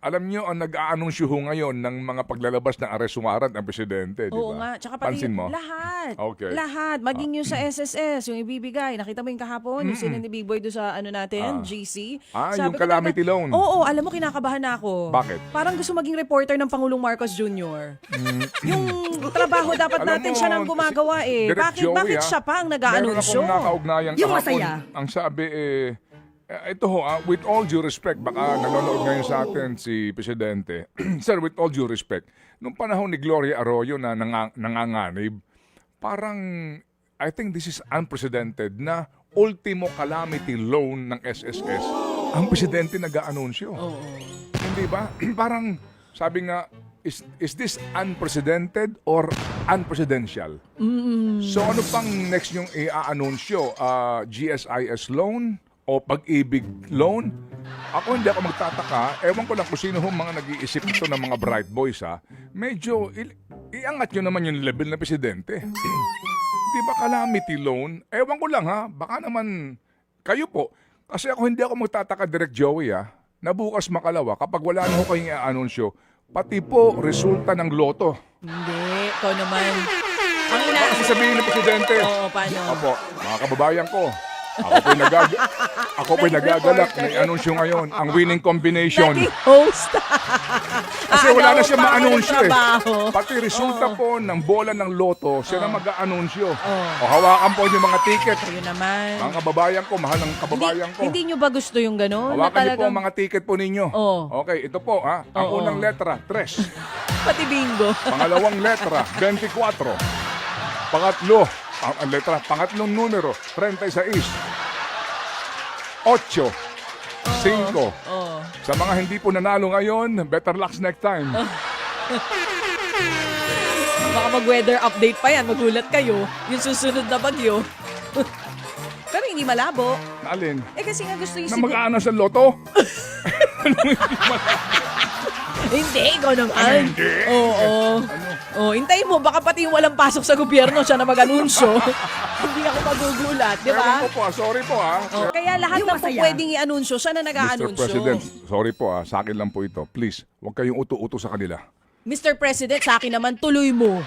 alam nyo, ang nag-aanunsyo ho ngayon ng mga paglalabas ng arrest warrant ng presidente, di ba? Oo nga. Tsaka pati Pansin mo? lahat. Okay. Lahat. Maging yung sa SSS, yung ibibigay. Nakita mo yung kahapon, yung sinin ni Big Boy doon sa natin, GC. Yung ko calamity talaga, loan. Oo, alam mo, kinakabahan na ako. Bakit? Parang gusto maging reporter ng Pangulong Marcos Jr. Yung trabaho dapat Alam natin mo, siya nang gumagawa eh. Direk Bakit, Joey, bakit siya pa ang Meron nag-aanunsyo? akong nakaugnayang Yung kahapon. masaya. Ang sabi ito ho, with all due respect, baka nanonood ngayon sa atin si Presidente. Sir, with all due respect, nung panahon ni Gloria Arroyo na nanganganib, parang, I think this is unprecedented na ultimo calamity loan ng SSS, ang Presidente nag-aanunsyo. Hindi ba? Parang, sabi nga, is this unprecedented or unpresidential? So ano pang next yung i-aanunsyo? GSIS loan? O pag-ibig loan? Ako hindi ako magtataka. Ewan ko lang kung sino hong mga nag-iisip ito ng mga bright boys ha. Medyo iangat nyo naman yung level na presidente. Di ba calamity loan? Ewan ko lang ha. Baka naman kayo po. Kasi ako hindi ako magtataka, Direk Joey ha, na bukas makalawa kapag wala na ho kayong i-anunsyo, pati po resulta ng loto. Hindi, ikaw naman. Ang Kasi sabihin ng presidente. Oo, paano? Opo, mga kababayan ko, ako po'y nagagalak na i-anunsyo ngayon ang winning combination. Naging host. Kasi wala na siya pa ako ng ma-anunsyo eh. trabaho. Pati resulta po ng bola ng loto, siya na mag-aanunsyo. O hawakan po yung mga ticket. Ayun naman. Mga kababayan ko, mahal ng kababayan ko. Hindi nyo ba gusto yung gano'n? Hawakan niyo po ang mga ticket po ninyo. Oo. Okay, ito po ha. Ang Oo. unang letra, 3. Pati bingo. Pangalawang letra, 24. Pangatlong numero, 36. 8. 5. Oo. Sa mga hindi po nanalo ngayon, better luck next time. Baka mag-weather update pa yan. Magulat kayo. Yung susunod na bagyo. Pero hindi malabo. Alin? Kasi nga gusto yung Na mag-aana sa loto? Hindi, ikaw naman. Hindi. Oo. Oh, hintayin mo, baka pati yung walang pasok sa gobyerno siya na mag-anunsyo. Hindi ako magugulat, di ba? Ewan ko po, sorry po Oh, kaya lahat Yung ng po masaya. pwedeng i-anunsyo, siya na Mr. nag-aanunsyo. President, sorry po sa akin lang po ito. Please, huwag kayong uto-uto sa kanila. Mr. President, sa akin naman, tuloy mo.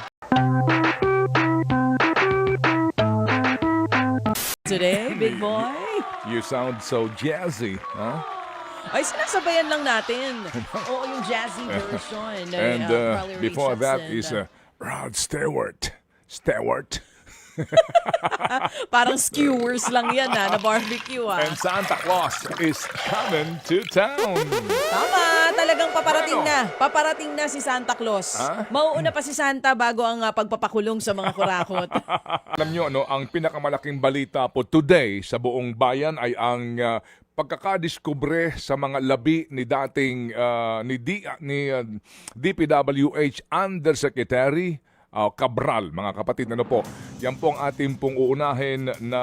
Today, big boy. You sound so jazzy, huh? Ay, sinasabayan lang natin. Oo, yung jazzy version. And Carly Rae before that Jepsen. is Rod Stewart. Stewart. Parang skewers lang yan na barbecue And Santa Claus is coming to town. Tama, talagang paparating Ano? na. Paparating na si Santa Claus. Ha? Mauuna pa si Santa bago ang pagpapakulong sa mga kurakot. Alam nyo, no, ang pinakamalaking balita po today sa buong bayan ay ang pagkakadiskubre sa mga labi ni dating DPWH Undersecretary Cabral, mga kapatid. Ano po? Yan po ang ating pong uunahin na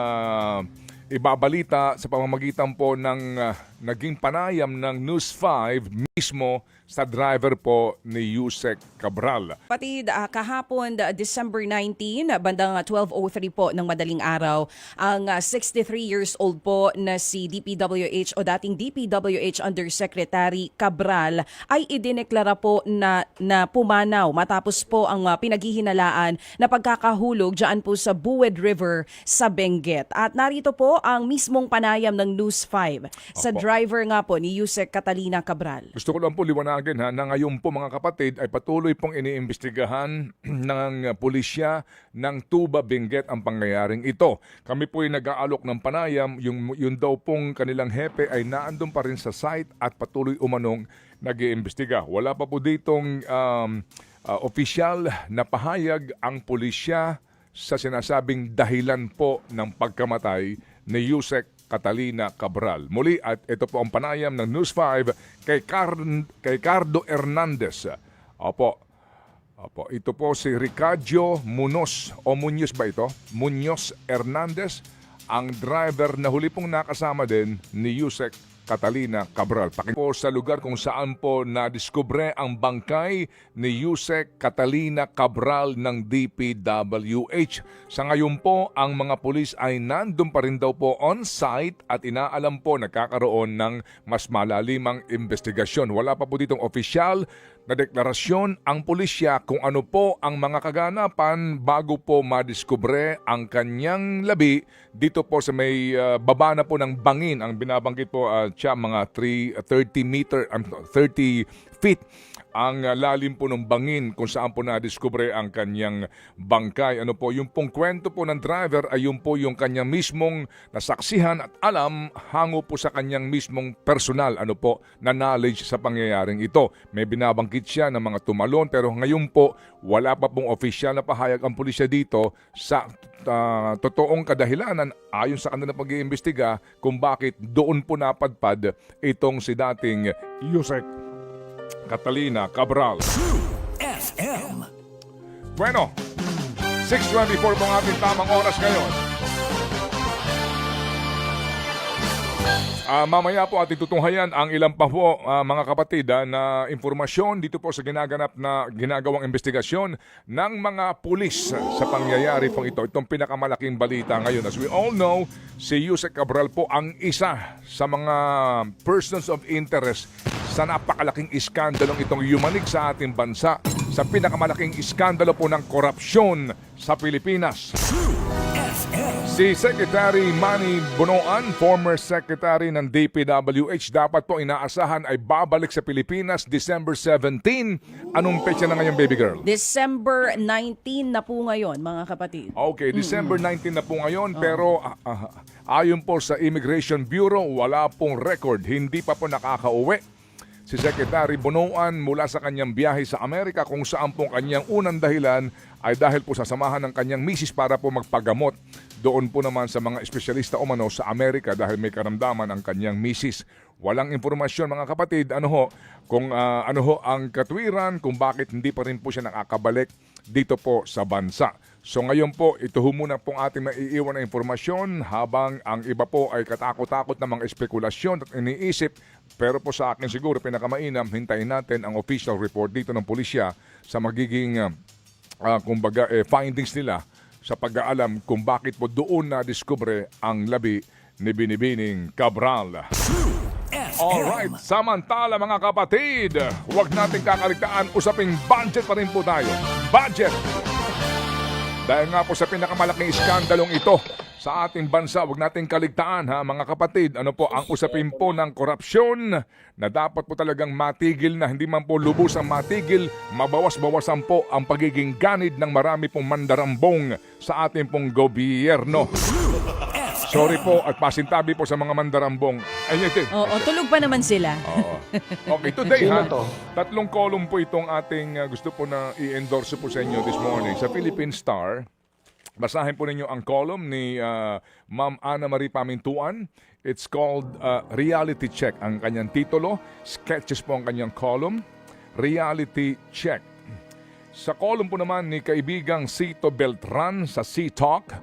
ibabalita sa pamamagitan po ng naging panayam ng News 5 mismo sa driver po ni Yusek Cabral. Pati kahapon, December 19, bandang 12:03 po ng madaling araw, ang 63 years old po na si DPWH o dating DPWH Undersecretary Cabral ay idineklara po na pumanaw matapos po ang pinaghihinalaan na pagkakahulog dyan po sa Buwed River sa Benguet. At narito po ang mismong panayam ng News 5 sa Opo. driver nga po ni Yusek Catalina Cabral. Gusto ko lang po liwanagin na ngayon po mga kapatid ay patuloy pong iniimbestigahan ng pulisya ng Tuba Benguet ang pangyayaring ito. Kami po ay nag-aalok ng panayam, yung daw pong kanilang hepe ay naandun pa rin sa site at patuloy umanong nag-iimbestiga. Wala pa po ditong opisyal na pahayag ang pulisya sa sinasabing dahilan po ng pagkamatay ni Yusek Catalina Cabral. Muli at ito po ang panayam ng News 5 kay Cardo Hernandez. Opo, ito po si Ricardo Munoz o Munoz ba ito? Munoz Hernandez, ang driver na huli pong nakasama din ni Yusek Catalina Cabral. Po sa lugar kung saan po nadiskubre ang bangkay ni Yusek Catalina Cabral ng DPWH. Sa ngayon po, ang mga pulis ay nandun pa rin daw po on site at inaalam po nagkakaroon ng mas malalimang investigasyon. Wala pa po ditong opisyal na deklarasyon ang pulisya kung ano po ang mga kaganapan bago po madiskubre ang kanyang labi dito po sa may baba na po ng bangin. Ang binabanggit po siya mga 30 feet ang lalim po ng bangin kung saan po nadiskubre ang kanyang bangkay. Ano po, yung pong kwento po ng driver ay yung po yung kanyang mismong nasaksihan at alam hango po sa kanyang mismong personal na knowledge sa pangyayaring ito. May binabanggit siya ng mga tumalon pero ngayon po wala pa pong opisyal na pahayag ang pulisya dito sa totoong kadahilanan ayon sa kanilang pag-iimbestiga kung bakit doon po napadpad itong si dating Yusek Catalina Cabral. FM. Bueno, 6:24 po ang ating tamang oras ngayon. Mamaya po ating tutunghayan ang ilang pa po mga kapatid na informasyon dito po sa ginagawang investigasyon ng mga pulis sa pangyayari pong ito. Itong pinakamalaking balita ngayon. As we all know, si Yusek Cabral po ang isa sa mga persons of interest sa napakalaking iskandalong itong yumanig sa ating bansa, sa pinakamalaking iskandalo po ng korupsyon sa Pilipinas. Si Secretary Manny Bonoan, former Secretary ng DPWH, dapat po inaasahan ay babalik sa Pilipinas December 17. Anong petsa na ngayon, baby girl? December 19 na po ngayon, mga kapatid. Okay, December 19 na po ngayon, pero ayon po sa Immigration Bureau, wala pong record, hindi pa po nakakauwi si Secretary Bonoan mula sa kanyang biyahe sa Amerika kung saan pong kanyang unang dahilan ay dahil po sa samahan ng kanyang misis para po magpagamot doon po naman sa mga espesyalista umano sa Amerika dahil may karamdaman ang kanyang misis. Walang impormasyon mga kapatid kung ano ho ang katwiran kung bakit hindi pa rin po siya nakakabalik dito po sa bansa. So ngayon po, ito ho muna pong ating maiiwan na informasyon habang ang iba po ay katakot-takot na mga espekulasyon at iniisip. Pero po sa akin siguro pinakamainam, hintayin natin ang official report dito ng pulisya sa magiging findings nila sa pag-aalam kung bakit po doon na-discover ang labi ni Binibining Cabral. Alright, samantala mga kapatid, huwag natin kakaligtaan, usaping budget pa rin po tayo. Budget! Dahil nga po sa pinakamalaking iskandalong ito sa ating bansa, huwag nating kaligtaan mga kapatid. Ano po ang usapin po ng korupsyon na dapat po talagang matigil na hindi man po lubusang matigil, mabawas-bawasan po ang pagiging ganid ng marami pong mandarambong sa ating pong gobyerno. Sorry po at pasintabi po sa mga mandarambong. Oo, tulog pa naman sila. Okay, today tatlong column po itong ating gusto po na i-endorse po sa inyo this morning. Sa Philippine Star, basahin po ninyo ang column ni Ma'am Ana Marie Pamintuan. It's called Reality Check. Ang kanyang titulo, sketches po ang kanyang column, Reality Check. Sa column po naman ni kaibigang Cito Beltran sa C-Talk,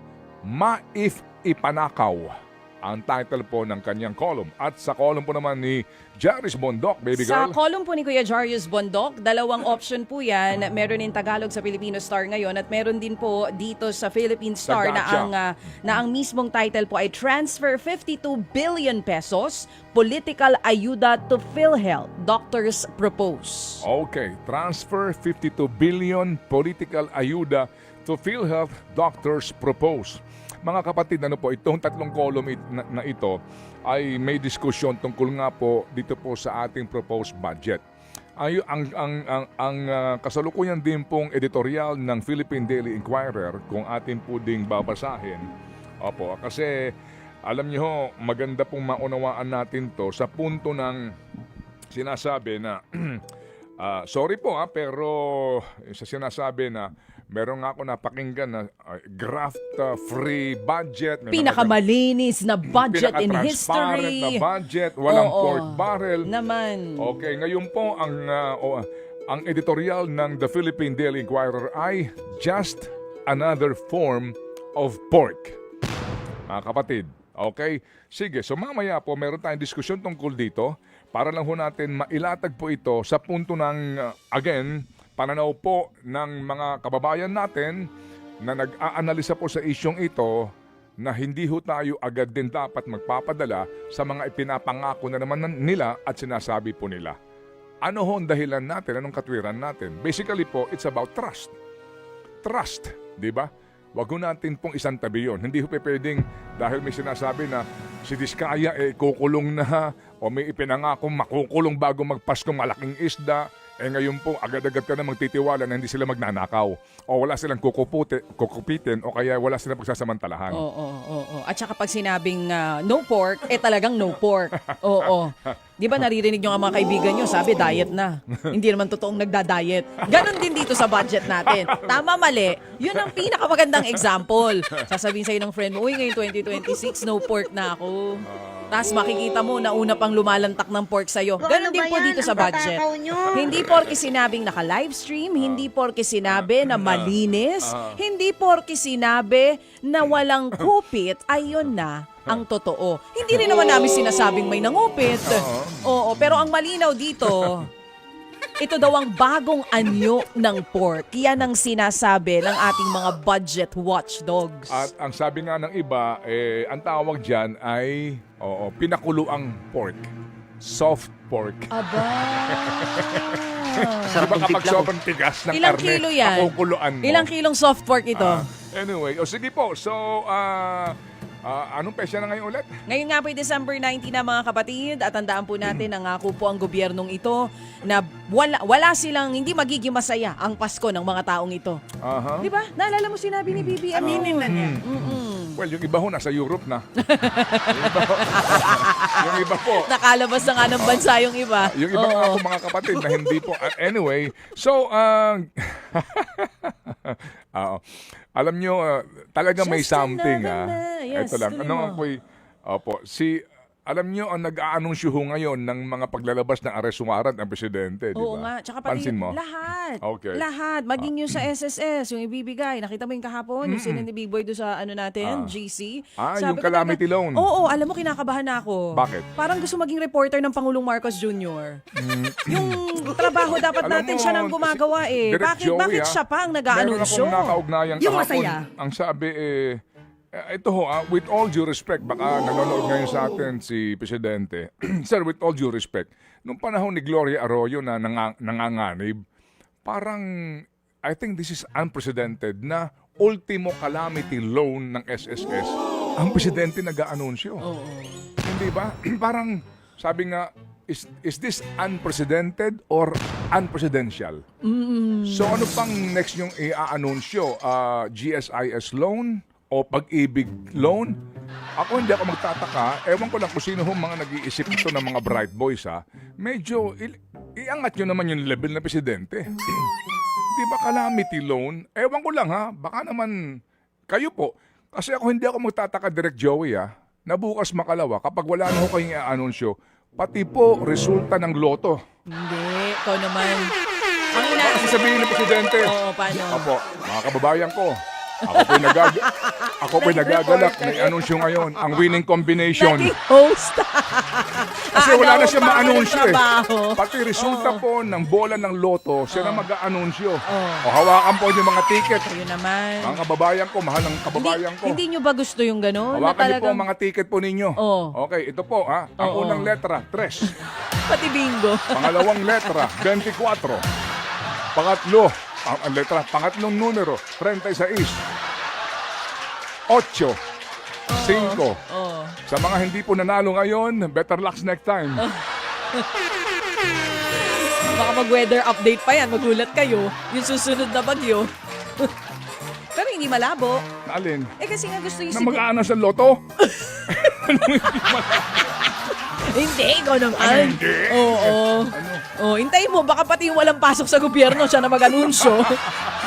Maif Ipanakaw ang title po ng kanyang column. At sa column po naman ni Jaris Bondok, baby girl. Sa column po ni Kuya Jarius Bondok, dalawang option po yan. Meron in Tagalog sa Filipino Star ngayon at meron din po dito sa Philippine Star na ang mismong title po ay Transfer 52 billion pesos, Political Ayuda to PhilHealth, Doctors Propose. Okay, Transfer 52 billion, Political Ayuda to PhilHealth, Doctors Propose. Mga kapatid, itong tatlong column na ito ay may diskusyon tungkol nga po dito po sa ating proposed budget. Ang kasalukuyan din pong editorial ng Philippine Daily Inquirer kung atin po ding babasahin. Opo, kasi alam niyo maganda pong maunawaan natin to sa punto ng sinasabi na sorry po pero sa sinasabi na meron nga ako napakinggan na graft-free budget. Pinakamalinis na budget in history. Na budget, walang pork barrel. Naman. Okay, ngayon po ang editorial ng The Philippine Daily Inquirer ay just another form of pork. Kapatid, Okay? Sige, so mamaya po meron tayong diskusyon tungkol dito para lang ho natin mailatag po ito sa punto ng, again, pananaw po ng mga kababayan natin na nag-aanalisa po sa isyong ito na hindi ho tayo agad din dapat magpapadala sa mga ipinapangako na naman nila at sinasabi po nila. Ano ho ang dahilan natin? Anong katwiran natin? Basically po, it's about trust. Trust, di ba? Wag ho natin pong isang tabi yun. Hindi ho pwedeng dahil may sinasabi na si Diskaya kukulong na o may ipinangako makukulong bago magpaskong malaking isda. Ngayon po, agad-agad ka na magtitiwala na hindi sila magnanakaw. O wala silang kukupitin o kaya wala silang pagsasamantalahan. Oo. At saka pag sinabing no pork, talagang no pork. Oo. Di ba naririnig nyo ang mga kaibigan nyo, sabi diet na. Hindi naman totoong nagda-diet. Ganon din dito sa budget natin. Tama, mali. Yun ang pinakamagandang example. Sasabihin sa'yo ng friend mo, uy, ngayon 2026, no pork na ako. Tapos makikita mo na una pang lumalantak ng pork sa'yo. Ganon din po dito sa budget. Hindi porke sinabing naka-livestream, hindi porke sinabi na malinis, hindi porke sinabi na walang kupit, ayun na ang totoo. Hindi rin naman namin sinasabing may nangupit. Oo, pero ang malinaw dito, ito daw ang bagong anyo ng pork. Yan ang sinasabi ng ating mga budget watchdogs. At ang sabi nga ng iba, ang tawag dyan ay pinakuluang pork. Soft pork. Aba. Diba kapag sobrang tigas ng Ilang karne, kilo yan? pakukuluan mo. Ilang kilong soft pork ito? Anyway, sige po. So, anong pesya na ngayon ulit? Ngayon nga po ay December 19 na mga kapatid at tandaan po natin nangako po ang gobyernong ito na wala silang hindi magiging masaya ang Pasko ng mga taong ito. Aha. Di ba? Naalala mo sinabi ni Bibi? Aminin na niya. Well, yung iba ho nasa Europe na. yung iba po. Nakalabas na nga ng bansa yung iba. Yung iba nga po mga kapatid na hindi po. Anyway, so, alam nyo, talaga may Just something. another na. Yes, Ito lang. tuloy Ano mo. ako'y, alam nyo, ang nag-aanunsyo ho ngayon ng mga paglalabas ng arrest warrant ng presidente, di ba? Oo nga. Tsaka pati Pansin mo? lahat. Okay. Lahat. Maging yung sa SSS, yung ibibigay. Nakita mo yung kahapon, yung sinin ni Big Boy doon sa ano natin, GC. Yung ko calamity talaga, loan. Oo, alam mo, kinakabahan na ako. Bakit? Parang gusto maging reporter ng Pangulong Marcos Jr. Yung trabaho dapat Alam natin mo, siya nang gumagawa eh. Direct Joey, Bakit siya pa ang Meron nag-aanunsyo? akong nakaugnayang Yung kahapon. masaya. Ang sabi ito ho, with all due respect, baka nanonood ngayon sa atin si Presidente. Sir, with all due respect, nung panahon ni Gloria Arroyo na nanganganib, parang, I think this is unprecedented na ultimo calamity loan ng SSS, ang Presidente nag-aanunsyo. Hindi ba? Parang, sabi nga, is this unprecedented or unpresidential? So ano pang next yung i-aanunsyo? GSIS loan o pag-ibig loan? Ako hindi ako magtataka. Ewan ko lang kung sino mga nag-iisip ito ng mga bright boys Medyo iangat nyo naman yung level na presidente. Di ba calamity loan? Ewan ko lang baka naman kayo po. Kasi ako hindi ako magtataka, Direct Joey na bukas makalawa kapag wala na ho kayong i-anunsyo, pati po resulta ng loto. Hindi, ikaw naman. Kasi sabihin ng presidente, Oo, paano? Apo, mga kababayan ko, ako po'y nagagalak na i-anunsyo ngayon ang winning combination. Naging host. Kasi wala na siya Ano, ma-anunsyo trabaho. Pati resulta po ng bola ng loto, siya na mag-a-anunsyo. O hawakan po yung mga ticket. Ayun naman. Mga kababayan ko, mahal ng kababayan ko. Hindi nyo ba gusto yung gano'n? Hawakan niyo po ang mga ticket po ninyo. Oo. Okay, ito po Ang Oo. unang letra, 3. Pati bingo. Pangalawang letra, 24. Pangatlong numero, 36. 8. 5. Oo. Sa mga hindi po nanalo ngayon, better luck next time. Baka mag-weather update pa yan. Magulat kayo. Yung susunod na bagyo. Pero hindi malabo. Alin? Kasi nga gusto yung Na mag-aano sa loto? Hindi, ikaw naman. Hindi. Oo. Hintayin mo, baka pati yung walang pasok sa gobyerno siya na mag-anunsyo.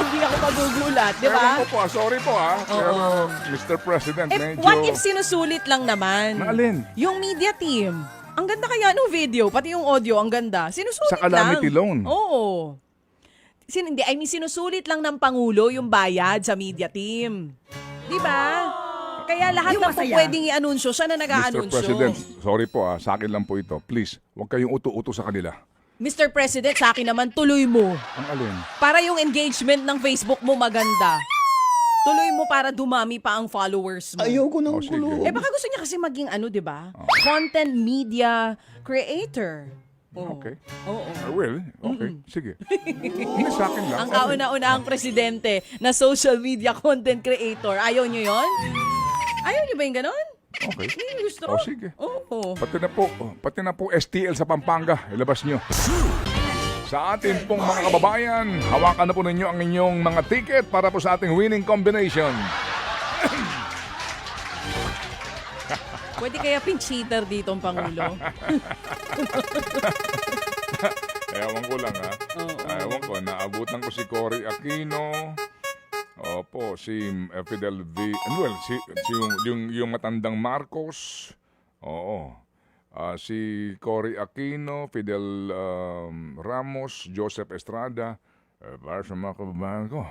Hindi ako magugulat, di ba? Ewan ko po, sorry po Pero Mr. President, medyo... What if sinusulit lang naman? Na alin? Yung media team. Ang ganda kaya ng video, pati yung audio, ang ganda. Sinusulit Sa calamity lang. loan? Oo. Sinusulit lang ng Pangulo yung bayad sa media team. Di ba? Kaya lahat Yung na po masaya. pwedeng i-anunsyo, siya na Mr. nag-aanunsyo. President, sorry po sa akin lang po ito. Please, huwag kayong uto-uto sa kanila. Mr. President, sa akin naman, tuloy mo. Ang alin? Para yung engagement ng Facebook mo maganda. Tuloy mo para dumami pa ang followers mo. Ayoko ng Oh, sige. gulo. Eh baka gusto niya kasi maging ano, 'di ba? Content media creator. Oo. Okay. Oo. I will. Okay, sige. Hindi sa akin lang. Ang Okay. kauna-unahang presidente na social media content creator. Ayaw niyo 'yon? Ayaw niyo ba yung ganon? Okay. Hindi gusto. Oh, sige. Oo. Pati na po STL sa Pampanga, ilabas nyo. Sa atin pong mga kababayan, hawakan na po ninyo ang inyong mga ticket para po sa ating winning combination. Pwede kaya pincheater dito ang Pangulo? Ewan ko lang ha. Oo. Ewan ko, naabutan ko si Cory Aquino. Opo, si Fidel V. Well, yung matandang Marcos. Oo. Si Cory Aquino, Fidel Ramos, Joseph Estrada. Para sa mga kababayan ko,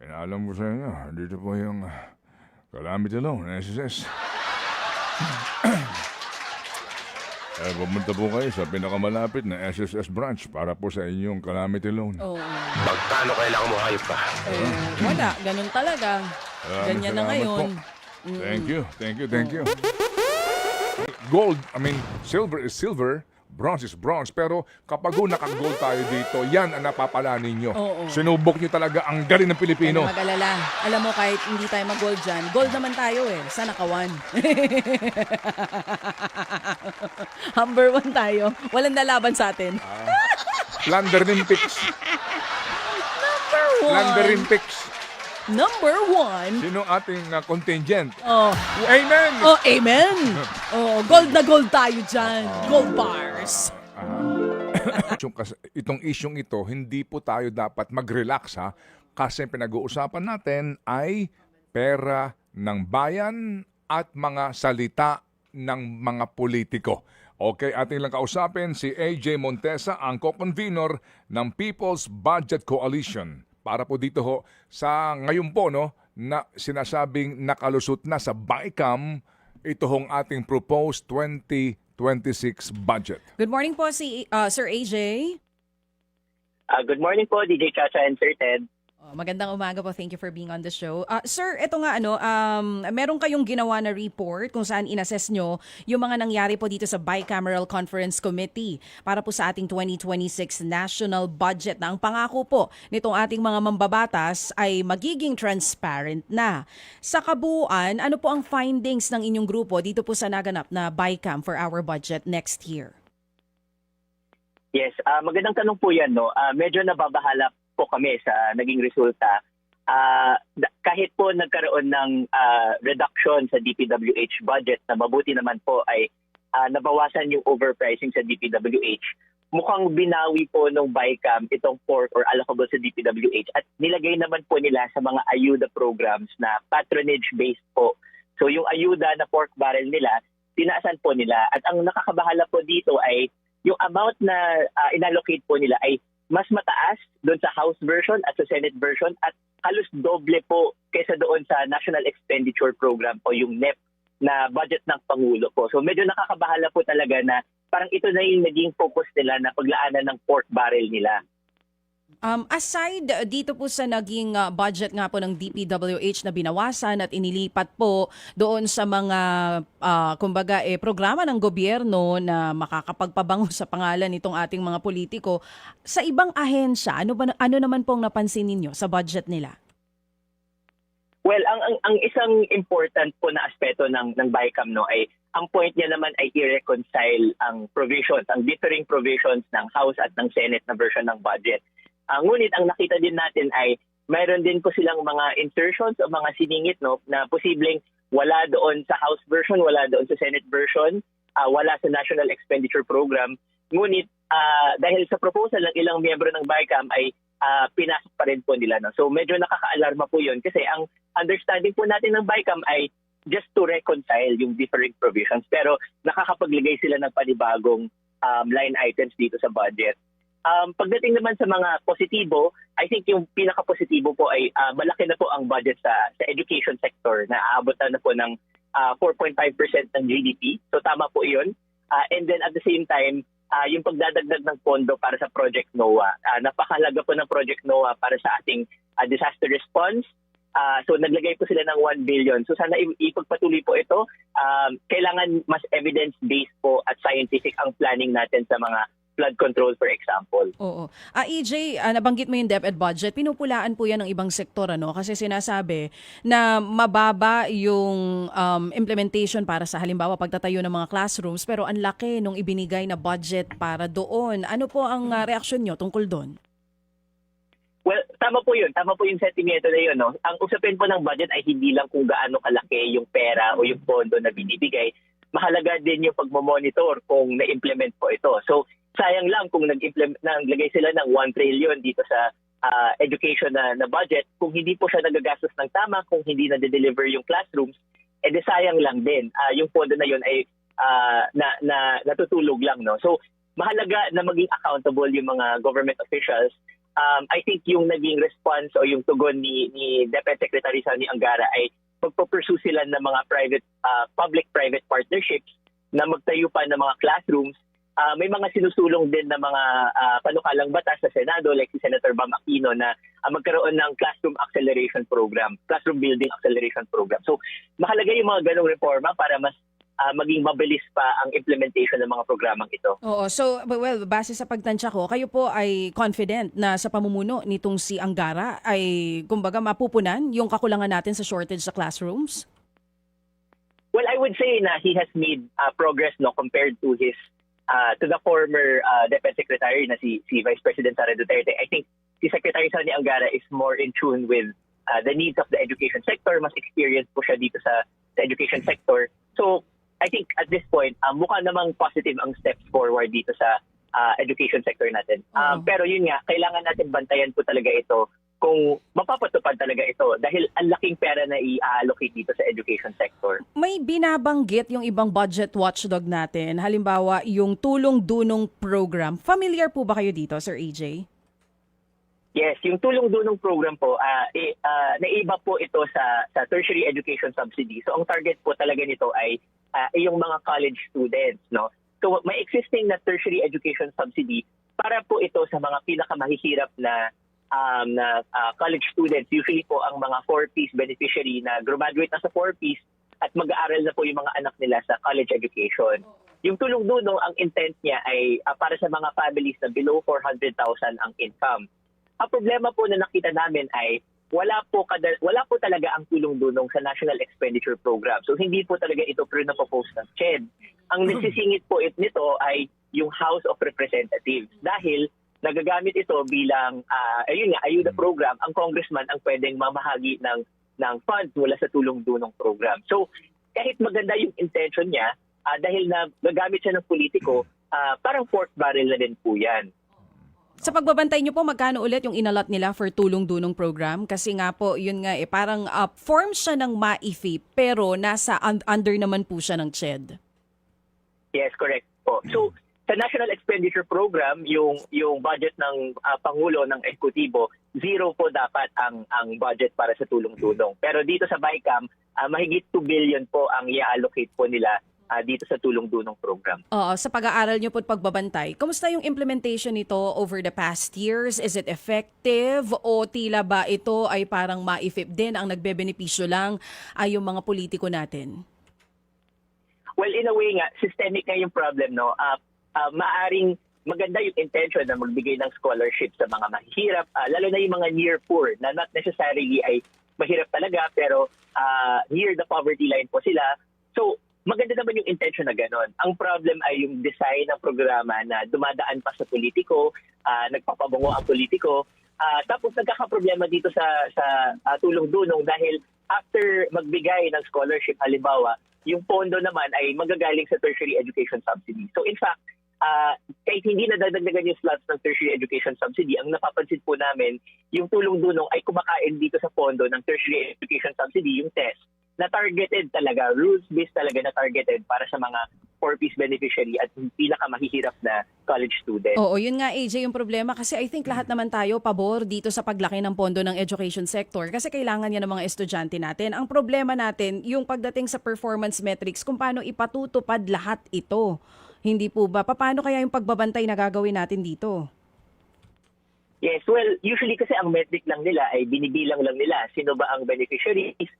inaalam ko sa inyo, dito po yung calamity loan, SSS. Pumunta po kayo sa pinakamalapit na SSS branch para po sa inyong calamity loan. Oo. Magkano kailangan mo hayop ka? Wala, ganun talaga. Ganyan na Salamat ngayon. po. Thank you. Gold, silver is silver, bronze is bronze. Pero kapag naka-gold tayo dito, yan ang napapala ninyo. Oo. Sinubok nyo talaga ang galing ng Pilipino. Huwag na mag-alala. Alam mo, kahit hindi tayo mag-gold dyan, gold naman tayo eh. Sa naka-1. Number 1 tayo. Walang lalaban sa atin. Plunder Olympics. Plunder Olympics. Number 1. Sino ating contingent? Oh. Amen! Oh, amen. Oh, gold na gold tayo dyan. Gold bars. Itong isyong ito, hindi po tayo dapat mag-relax ha. Kasi pinag-uusapan natin ay pera ng bayan at mga salita ng mga politiko. Okay, ating lang kausapin si AJ Montesa, ang co-convener ng People's Budget Coalition. Para po dito ho sa ngayon po no, na sinasabing nakalusot na sa BICAM ito hong ating proposed 2026 budget. Good morning po si Sir AJ. Good morning po, DJ Chacha and Sir Ted. Magandang umaga po. Thank you for being on the show. Sir, ito nga meron kayong ginawa na report kung saan inassess nyo yung mga nangyari po dito sa Bicameral Conference Committee para po sa ating 2026 national budget na ang pangako po nitong ating mga mambabatas ay magiging transparent na. Sa kabuuan, ano po ang findings ng inyong grupo dito po sa naganap na Bicam for our budget next year? Yes, magandang tanong po yan. No? Medyo nababahala po kami sa naging resulta. Kahit po nagkaroon ng reduction sa DPWH budget na mabuti naman po ay nabawasan yung overpricing sa DPWH, mukhang binawi po ng BICAM itong pork or allocable sa DPWH at nilagay naman po nila sa mga ayuda programs na patronage-based po. So yung ayuda na pork barrel nila, tinaasan po nila. At ang nakakabahala po dito ay yung amount na inallocate po nila ay mas mataas doon sa House version at sa Senate version at halos doble po kaysa doon sa National Expenditure Program o yung NEP na budget ng Pangulo po. So medyo nakakabahala po talaga na parang ito na yung naging focus nila na paglaanan ng pork barrel nila. Aside dito po sa naging budget nga po ng DPWH na binawasan at inilipat po doon sa mga programa ng gobyerno na makakapagpabango sa pangalan nitong ating mga politiko, sa ibang ahensya, ano naman pong napansin ninyo sa budget nila? Well, ang isang important po na aspeto ng BICAM no ay ang point niya naman ay i-reconcile ang provisions, ang differing provisions ng House at ng Senate na version ng budget. Ngunit ang nakita din natin ay mayroon din po silang mga insertions o mga siningit no na posibleng wala doon sa House version, wala doon sa Senate version, wala sa National Expenditure Program. Ngunit dahil sa proposal ng ilang miyembro ng BICAM ay pinasok pa rin po nila. No? So medyo nakaka-alarma po yun kasi ang understanding po natin ng BICAM ay just to reconcile yung different provisions pero nakakapaglagay sila ng panibagong line items dito sa budget. Pagdating naman sa mga positibo, I think yung pinaka-positibo po ay malaki na po ang budget sa education sector na aabot na po ng 4.5% ng GDP. So tama po iyon. And then at the same time, yung pagdadagdag ng pondo para sa Project NOAA. Napakahalaga po ng Project NOAA para sa ating disaster response. So naglagay po sila ng 1 billion. So sana ipagpatuloy po ito. Kailangan mas evidence-based po at scientific ang planning natin sa mga flood control, for example. Oo. EJ, nabanggit mo yung DepEd budget. Pinupulaan po yan ng ibang sektor, ano? Kasi sinasabi na mababa yung implementation para sa halimbawa pagtatayo ng mga classrooms, pero ang laki nung ibinigay na budget para doon. Ano po ang reaksyon nyo tungkol doon? Well, tama po yun. Tama po yung sentimento na yun. No? Ang usapin po ng budget ay hindi lang kung gaano kalaki yung pera o yung pondo na binibigay. Mahalaga din yung pagmamonitor kung na-implement po ito. So, sayang lang kung naglagay sila ng 1 trillion dito sa education na budget, kung hindi po siya nagagastos ng tama, kung hindi na-deliver yung classrooms, edi sayang lang din. Yung pondo na yun ay natutulog lang. No? So, mahalaga na maging accountable yung mga government officials. I think yung naging response o yung tugon ni DepEd Secretary Sani Angara ay magpo-pursue sila ng mga public-private partnerships na magtayo pa ng mga classrooms. May mga sinusulong din na mga panukalang batas sa Senado like si Senator Bam Aquino na magkaroon ng classroom acceleration program, classroom building acceleration program. So mahalaga yung mga ganong reforma para mas maging mabilis pa ang implementation ng mga programang ito. Oo. So, well, base sa pagtansya ko, kayo po ay confident na sa pamumuno nitong si Angara ay, kumbaga, mapupunan yung kakulangan natin sa shortage sa classrooms? Well, I would say na he has made progress compared to his to the former DepEd Secretary na si Vice President Sara Duterte. I think si Secretary Sani Angara is more in tune with the needs of the education sector. Mas experienced po siya dito sa education sector. So, I think at this point, mukha namang positive ang steps forward dito sa education sector natin. Pero yun nga, kailangan natin bantayan po talaga ito kung mapapatupad talaga ito dahil ang laking pera na i-allocate dito sa education sector. May binabanggit yung ibang budget watchdog natin. Halimbawa, yung tulong-dunong program. Familiar po ba kayo dito, Sir AJ? Yes, yung tulong-dunong program po, naiba po ito sa tertiary education subsidy. So ang target po talaga nito ay yung mga college students. No? So may existing na tertiary education subsidy para po ito sa mga pinakamahihirap na college students. Usually po ang mga 4Ps beneficiary na graduate na sa 4Ps at mag-aaral na po yung mga anak nila sa college education. Yung tulong-dunong, ang intent niya ay para sa mga families na below 400,000 ang income. Ang problema po na nakita namin ay wala po talaga ang tulong-dunong sa National Expenditure Program. So hindi po talaga ito pre-propose ng CHED. Ang nasisingit po nito ay yung House of Representatives dahil nagagamit ito bilang ayuda program. Ang congressman ang pwedeng mamahagi ng funds mula sa tulong-dunong program. So kahit maganda yung intention niya, dahil na gagamit siya ng politiko, parang pork barrel na din po yan. Sa pagbabantay nyo po, magkano ulit yung inalat nila for tulong-dunong program? Kasi nga po, yun nga parang form siya ng MAIFI pero nasa under naman po siya ng CHED. Yes, correct po. So, sa National Expenditure Program, yung budget ng Pangulo ng Ehekutibo, zero po dapat ang budget para sa tulong-tulong. Pero dito sa BICAM, mahigit 2 billion po ang i-allocate po nila dito sa tulong-dunong program. Sa pag-aaral nyo po at pagbabantay, kumusta yung implementation nito over the past years? Is it effective o tila ba ito ay parang maifip din ang nagbebenepisyo lang ay yung mga politiko natin? Well, in a way nga, systemic nga yung problem, no? Maaring maganda yung intention na magbigay ng scholarship sa mga mahihirap, lalo na yung mga near poor na not necessarily ay mahirap talaga pero near the poverty line po sila. So, maganda naman yung intention na gano'n. Ang problem ay yung design ng programa na dumadaan pa sa politiko, nagpapabango ang politiko. Tapos nagkakaproblema dito sa tulong-dunong dahil after magbigay ng scholarship, halimbawa, yung pondo naman ay magagaling sa tertiary education subsidy. So in fact, kahit hindi nadadagdagan yung slots ng tertiary education subsidy, ang napapansin po namin, yung tulong-dunong ay kumakain dito sa pondo ng tertiary education subsidy, yung TES. na targeted talaga, rules-based talaga na targeted para sa mga 4-piece beneficiary at pinakamahihirap na college student. Oo, yun nga AJ yung problema kasi I think lahat naman tayo pabor dito sa paglaki ng pondo ng education sector kasi kailangan yan ng mga estudyante natin. Ang problema natin, yung pagdating sa performance metrics, kung paano ipatutupad lahat ito. Hindi po ba? Paano kaya yung pagbabantay na gagawin natin dito? Yes, well, usually kasi ang metric lang nila ay binibilang lang nila sino ba ang beneficiaries,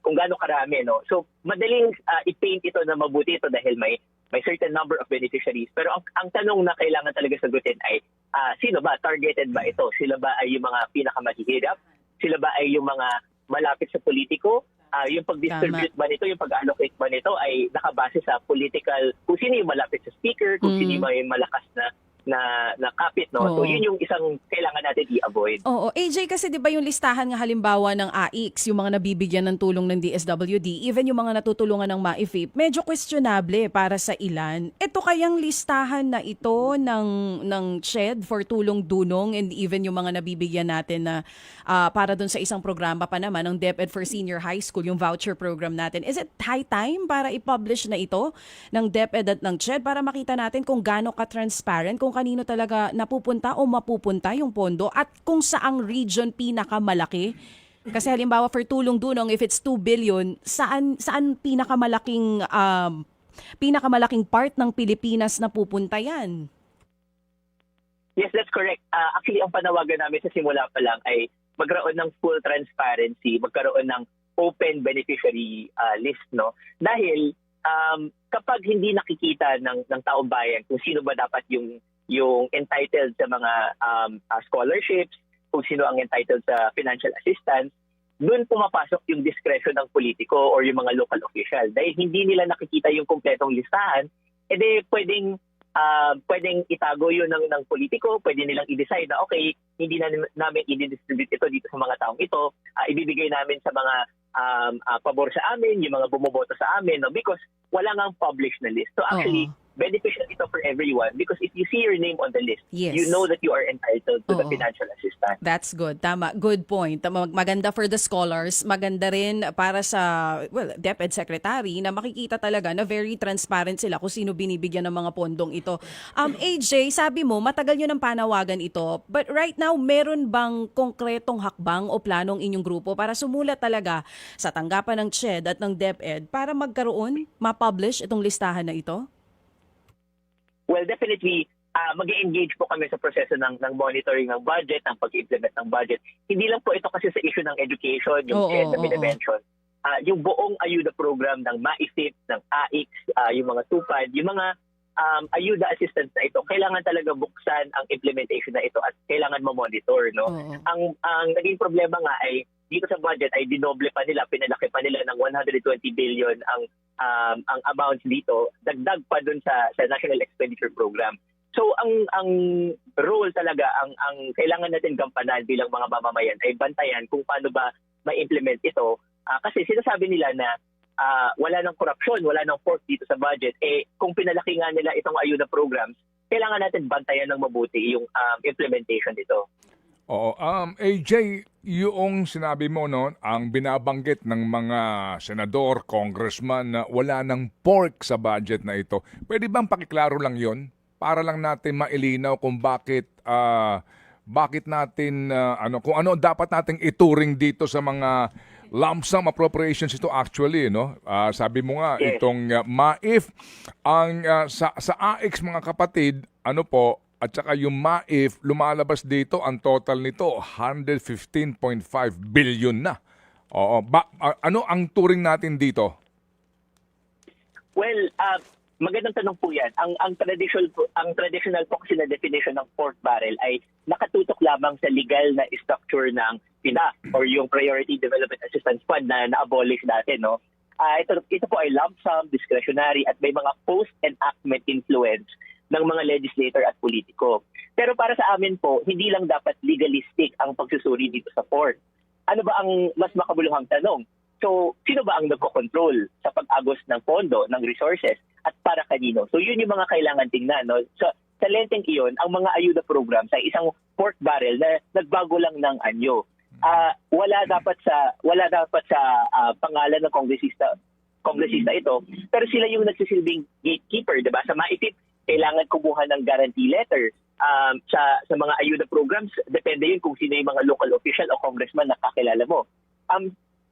kung gaano karami, no? So, madaling i-paint ito na mabuti ito dahil may certain number of beneficiaries. Pero ang tanong na kailangan talaga sagutin ay, sino ba? Targeted ba ito? Sila ba ay yung mga pinakamahihirap? Sila ba ay yung mga malapit sa politiko? Yung pag-distribute ba nito, yung pag-allocate ba nito ay nakabase sa political, kung sino yung malapit sa speaker, kung sino yung malakas na kapit, no? Oo. So yun yung isang kailangan natin i-avoid. Oo, AJ kasi 'di ba yung listahan nga halimbawa ng AIX, yung mga nabibigyan ng tulong ng DSWD, even yung mga natutulungan ng MAIFIP, medyo questionable para sa ilan. Ito kayang listahan na ito ng CHED for tulong dunong and even yung mga nabibigyan natin na para dun sa isang programa pa naman ng DepEd for Senior High School, yung voucher program natin. Is it high time para i-publish na ito ng DepEd at ng CHED para makita natin kung gaano ka-transparent, kung kanino talaga napupunta o mapupunta yung pondo at kung saang region pinakamalaki? Kasi halimbawa for tulong dunong, if it's 2 billion, saan pinakamalaking part ng Pilipinas na pupunta yan? Yes, that's correct. Actually, ang panawagan namin sa simula pa lang ay magkaroon ng full transparency, magkaroon ng open beneficiary list, no? Dahil kapag hindi nakikita ng taong bayan kung sino ba dapat yung entitled sa mga scholarships, kung sino ang entitled sa financial assistance, doon pumapasok yung discretion ng politiko or yung mga local official. Dahil hindi nila nakikita yung kumpletong listahan, edi pwedeng itago yun ng politiko, pwede nilang i-decide na okay, hindi na namin i-distribute ito dito sa mga taong ito, ibibigay namin sa mga pabor sa amin, yung mga bumoboto sa amin, no? Because wala ngang published na list. So actually, beneficial ito for everyone because if you see your name on the list, Yes. you know that you are entitled to the financial assistance. That's good. Tama. Good point. Maganda for the scholars. Maganda rin para sa DepEd Secretary na makikita talaga na very transparent sila kung sino binibigyan ng mga pondong ito. AJ, sabi mo, matagal nyo ng panawagan ito. But right now, meron bang konkretong hakbang o planong inyong grupo para sumulat talaga sa tanggapan ng CHED at ng DepEd para magkaroon, ma-publish itong listahan na ito? Well, definitely, mag-engage po kami sa proseso ng monitoring ng budget, ng pag-implement ng budget. Hindi lang po ito kasi sa issue ng education, yung CHED na bine-mention. Yung buong ayuda program ng MAIFIP, ng AIX, yung mga TUPAD, yung mga ayuda assistance na ito, kailangan talaga buksan ang implementation na ito at kailangan ma-monitor. No? Ang naging problema nga ay dito sa budget ay dinoble pa nila, pinalaki pa nila ng 120 billion ang amounts dito, dagdag pa dun sa National Expenditure Program. So ang role talaga, ang kailangan natin gampanan bilang mga mamamayan ay bantayan kung paano ba ma-implement ito. Kasi sinasabi nila na wala ng korupsyon, wala ng pork dito sa budget. Kung pinalaki nga nila itong ayuda programs, kailangan natin bantayan ng mabuti yung implementation nito. Oo. AJ, yung sinabi mo, no, ang binabanggit ng mga senador, congressman na wala ng pork sa budget na ito. Pwede bang pakiklaro lang yon para lang natin mailinaw kung bakit natin, kung ano dapat nating ituring dito sa mga lump sum appropriations ito actually, no? Sabi mo nga, Yes. itong MAIF, sa AIX mga kapatid, at saka yung MAIF, lumalabas dito, ang total nito, 115.5 billion na. Oo. Ano ang turing natin dito? Well, magandang tanong po yan. Ang traditional po kasi na definition ng pork barrel ay nakatutok lamang sa legal na structure ng PIDA or yung Priority Development Assistance Fund na na-abolish dati, no? Ito po ay lump sum, discretionary at may mga post-enactment influence ng mga legislator at politiko. Pero para sa amin po, hindi lang dapat legalistic ang pagsusuri dito sa pork. Ano ba ang mas makabuluhang tanong? So, sino ba ang nagko-control sa pag-agos ng pondo, ng resources, at para kanino? So, yun yung mga kailangan tingnan. No? So, sa lenteng iyon, ang mga ayuda programs ay isang pork barrel na nagbago lang ng anyo. wala dapat sa pangalan ng kongresista ito, pero sila yung nagsisilbing gatekeeper, 'di ba? Sa maitip, kailangan kumuha ng guarantee letter. Sa mga ayuda programs, depende yun kung sino yung mga local official o congressman na kakilala mo.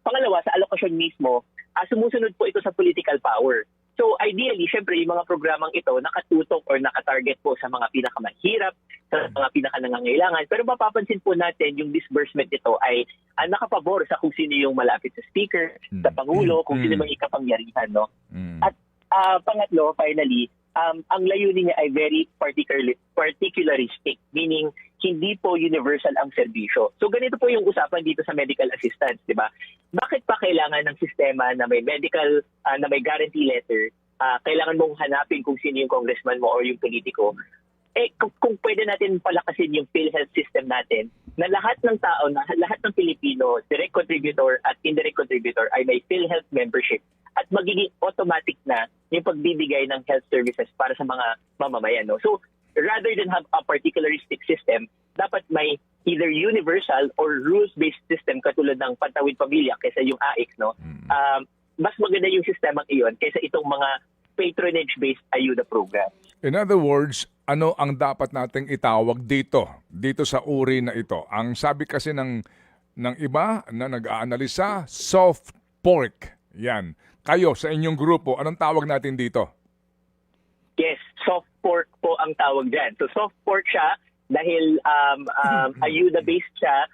Pangalawa, sa allocation mismo, sumusunod po ito sa political power. So ideally, syempre, yung mga programang ito nakatutok or nakatarget po sa mga pinakamahirap, sa mga pinakanangangailangan. Pero mapapansin po natin yung disbursement nito ay nakapabor sa kung sino yung malapit sa speaker, sa pangulo, kung sino yung ikapangyarihan. No? At pangatlo, finally, ang layunin niya ay very particularistic, meaning hindi po universal ang serbisyo. So ganito po yung usapan dito sa medical assistance, di ba? Bakit pa kailangan ng sistema na may medical, na may guarantee letter, kailangan mong hanapin kung sino yung congressman mo or yung politiko? Kung pwede natin palakasin yung PhilHealth system natin, na lahat ng tao, na lahat ng Pilipino, direct contributor at indirect contributor ay may PhilHealth membership at magiging automatic na yung pagbibigay ng health services para sa mga mamamayan. No? So, rather than have a particularistic system, dapat may either universal or rules-based system katulad ng Pantawid Pamilya kaysa yung AIC. No? Mas maganda yung sistema iyon kaysa itong mga patronage-based ayuda program. In other words, ano ang dapat nating itawag dito sa uri na ito? Ang sabi kasi ng iba na nag-aanalisa, soft pork. Yan. Kayo, sa inyong grupo, anong tawag natin dito? Yes, soft pork po ang tawag dyan. So soft pork siya dahil ayuda-based siya,